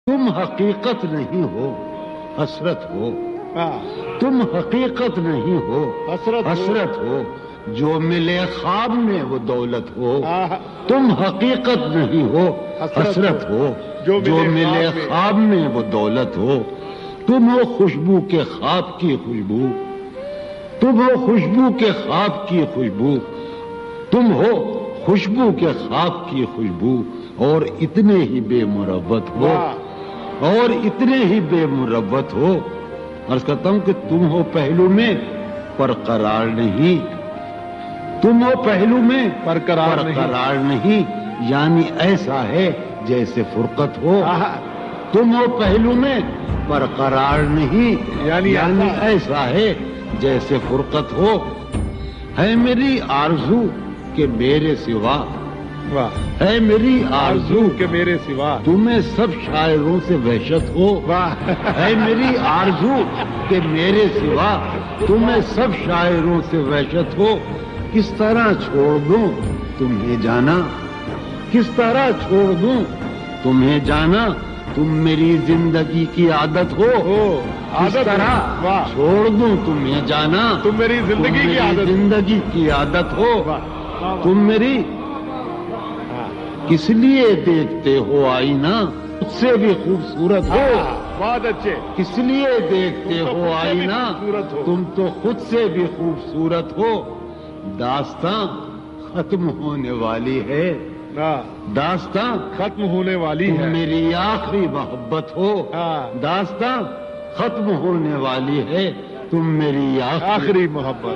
تم حقیقت نہیں ہو، حسرت ہو۔ تم حقیقت نہیں ہو، حسرت ہو۔ جو ملے خواب میں وہ دولت ہو۔ تم حقیقت نہیں ہو، حسرت ہو۔ جو ملے خواب میں وہ دولت ہو۔ تم ہو خوشبو کے خواب کی خوشبو، تم ہو خوشبو کے خواب کی خوشبو، تم ہو خوشبو کے خواب کی خوشبو، اور اتنے ہی بے مروت ہو، اور اتنے ہی بے مروت ہو۔ عرض کرتا ہوں کہ تم ہو پہلو میں پر قرار نہیں، تم ہو پہلو میں پر قرار نہیں، یعنی ایسا ہے جیسے فرقت ہو۔ تم ہو پہلو میں پر قرار نہیں، یعنی ایسا ہے جیسے فرقت ہو۔ ہے میری آرزو کہ میرے سوا، ہے میری آرزو کہ میرے سوا تمہیں سب شاعروں سے وحشت ہو۔ ہے میری آرزو کہ میرے سوا تمہیں سب شاعروں سے وحشت ہو۔ کس طرح چھوڑ دوں تمہیں جانا، کس طرح چھوڑ دوں تمہیں جانا، تم میری زندگی کی عادت ہو۔ کس طرح چھوڑ دوں تمہیں جانا، تم میری زندگی کی عادت ہو۔ تم میری کس لیے دیکھتے ہو آئینہ، خود سے بھی خوبصورت ہو۔ بہت اچھے۔ کس لیے دیکھتے ہو آئینہ، تم تو خود سے بھی خوبصورت ہو۔ داستاں ختم ہونے والی ہے، داستاں ختم ہونے والی تم ہے۔ میری آخری محبت ہو۔ داستاں ختم ہونے والی ہے، تم میری آخری محبت۔